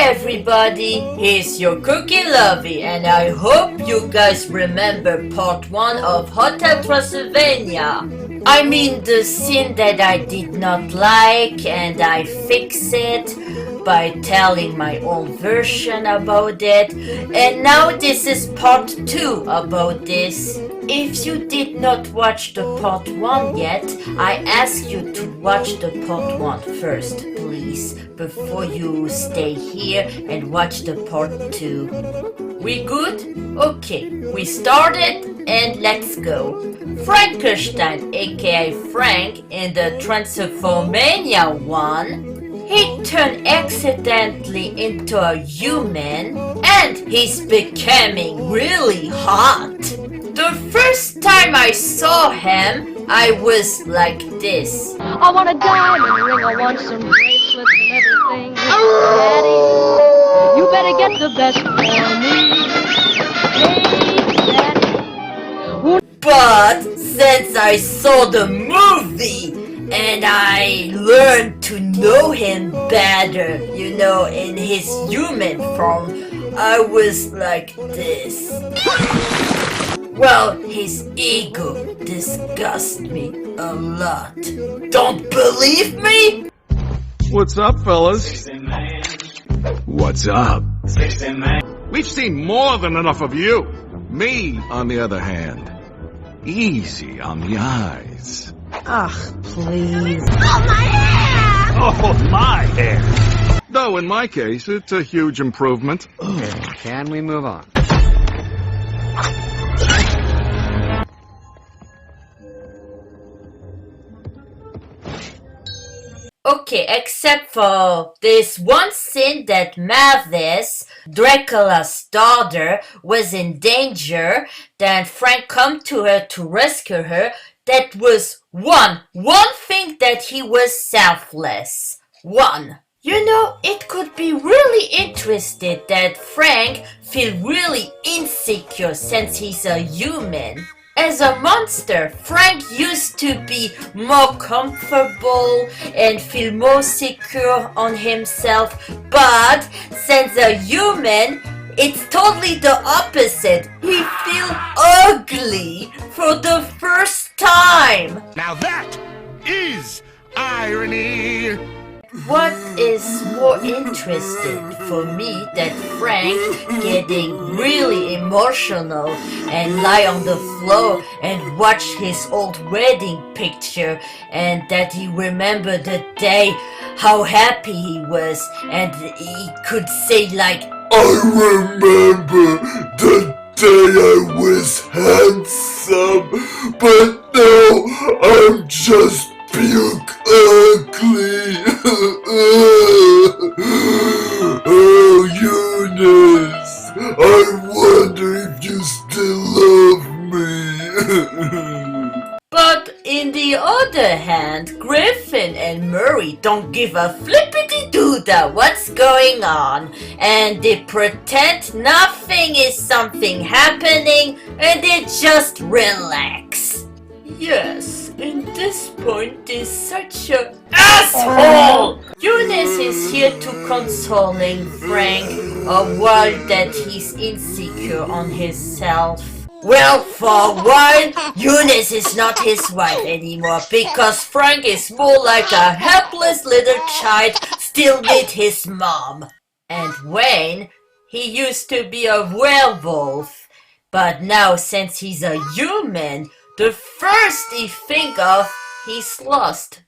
everybody, here's your Cookie Lovey, and I hope you guys remember part 1 of Hotel Transylvania. I mean the scene that I did not like, and I fix it by telling my own version about it, and now this is part 2 about this. If you did not watch the part 1 yet, I ask you to watch the part 1 first, please, before you stay here and watch the part 2. We good? Okay, we started and let's go. Frankenstein, aka Frank, in the Transylvania one, he turned accidentally into a human and he's becoming really hot. The first time I saw him, I was like this. I want a diamond ring, I want some bracelets and everything. Daddy, you better get the best for me. Hey, Daddy. But since I saw the movie and I learned to know him better, you know, in his human form, I was like this. Well, his ego disgusts me a lot. Don't believe me? What's up, fellas? What's up? We've seen more than enough of you. Me, on the other hand, easy on the eyes. Ugh, please. Oh, my hair! Though in my case, it's a huge improvement. Can we move on? Okay, except for this one scene that Mavis, Dracula's daughter, was in danger, then Frank come to her to rescue her. That was one thing that he was selfless. One. You know, it could be really interesting that Frank feel really insecure since he's a human. As a monster, Frank used to be more comfortable and feel more secure on himself, but since a human, it's totally the opposite. He feels ugly for the first time. Now that is irony! What is more interesting for me that Frank getting really emotional and lie on the floor and watch his old wedding picture, and that he remembered the day how happy he was, and he could say like, I remember the day I was handsome, but now I'm just puke ugly. Oh, Eunice, I wonder if you still love me. But in the other hand, Griffin and Murray don't give a flippity-doodah what's going on, and they pretend nothing is something happening, and they just relax. Yes, in this point is such a asshole! Eunice is here to consoling Frank a while that he's insecure on himself. Well, for a while, Eunice is not his wife anymore because Frank is more like a helpless little child still with his mom. And Wayne, he used to be a werewolf, but now since he's a human, the first he think of, he's lost.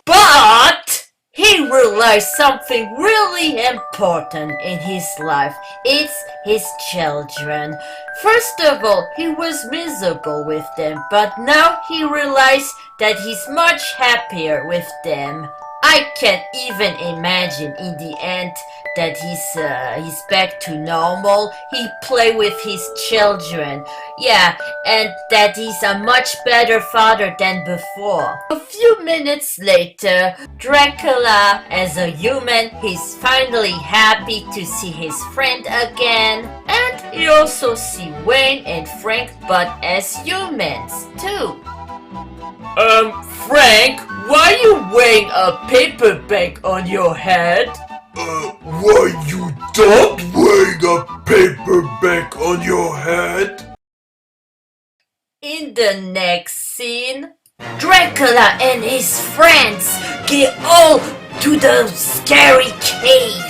But he realized something really important in his life. It's his children. First of all, he was miserable with them, but now he realized that he's much happier with them. I can't even imagine in the end that he's back to normal. He play with his children. Yeah, and that he's a much better father than before. A few minutes later, Dracula, as a human, he's finally happy to see his friend again. And he also see Wayne and Frank, but as humans too. Frank, why you wearing a paper bag on your head? Why you stop wearing a paperback on your head? In the next scene, Dracula and his friends get all to the scary cave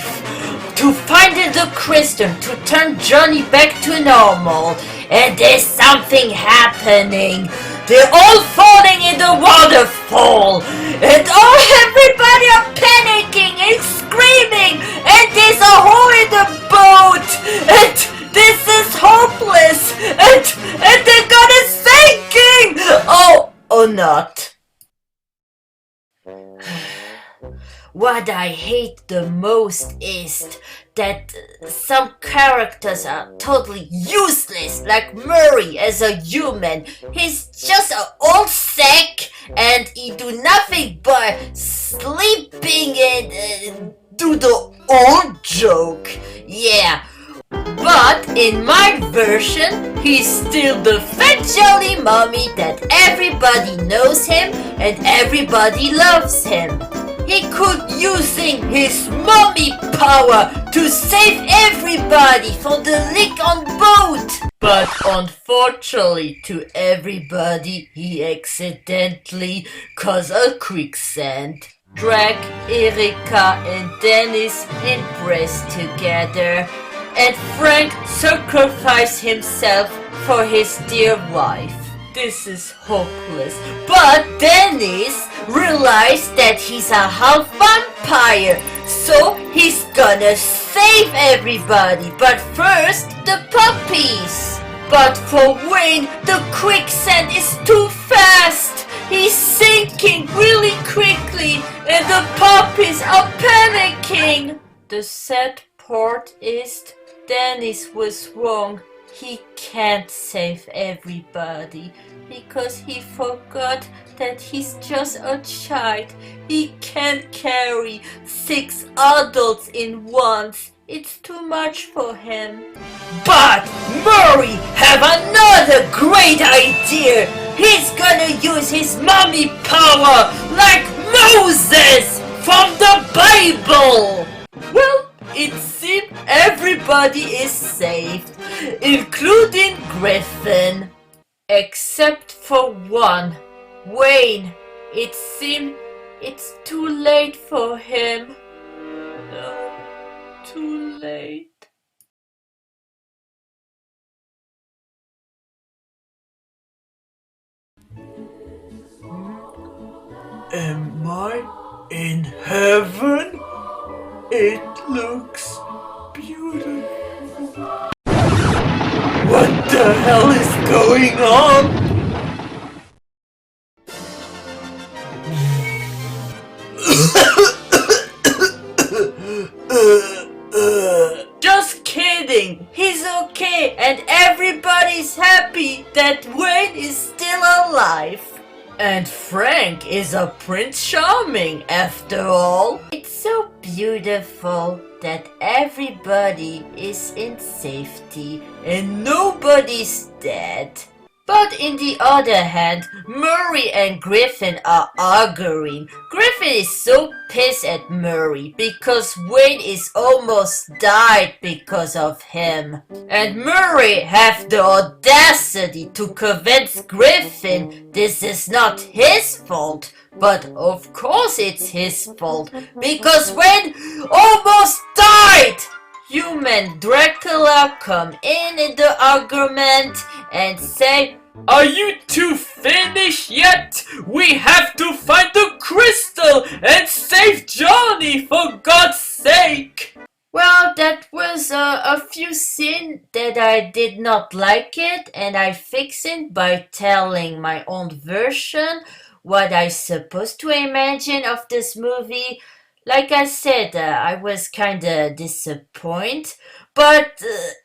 to find the crystal to turn Johnny back to normal. And there's something happening. They're all falling in the waterfall. And everybody are panicking and screaming. And there's a hole in the boat. And this is hopeless. And they're gonna sinking. Oh not. What I hate the most is that some characters are totally useless, like Murray as a human. He's just an old sack and he do nothing but sleeping and do the old joke. Yeah. But in my version, he's still the fat jolly mommy that everybody knows him and everybody loves him. He could using his mommy power to save everybody from the leak on boat. But unfortunately to everybody, he accidentally caused a quicksand. Drac, Erika and Dennis embrace together. And Frank sacrificed himself for his dear wife. This is hopeless. But Dennis realized that he's a half vampire, so he's gonna save everybody. But first, the puppies. But for Wayne, the quicksand is too fast. He's sinking really quickly, and the puppies are panicking. The sad part is Dennis was wrong. He can't save everybody because he forgot that he's just a child. He can't carry 6 adults in once. It's too much for him. But Murray have another great idea. He's gonna use his mommy power like Moses from the Bible. Well, it seems everybody is saved, including Griffin. Except for one, Wayne. It seems it's too late for him. No, too late. Am I in heaven? It looks beautiful. What the hell is going on? Just kidding. He's okay and everybody's happy that Wayne is still alive. And Frank is a Prince Charming after all. It's so beautiful that everybody is in safety and nobody's dead. But in the other hand, Murray and Griffin are arguing. Griffin is so pissed at Murray because Wayne is almost died because of him. And Murray have the audacity to convince Griffin this is not his fault. But of course it's his fault because Wayne almost died! Human Dracula come in the argument and say, "Are you two finished yet? We have to find the crystal and save Johnny for God's sake!" Well, that was a few scenes that I did not like it, and I fixed it by telling my own version, what I supposed to imagine of this movie. Like I said, I was kinda disappointed, but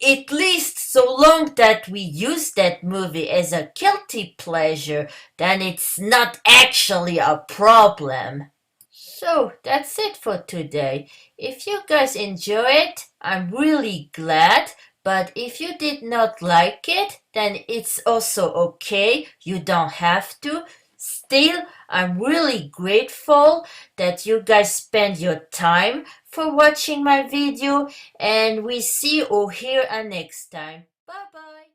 at least so long that we use that movie as a guilty pleasure, then it's not actually a problem. So that's it for today. If you guys enjoy it, I'm really glad. But if you did not like it, then it's also okay. You don't have to. still, I'm really grateful that you guys spend your time for watching my video, and we see or hear next time. Bye bye.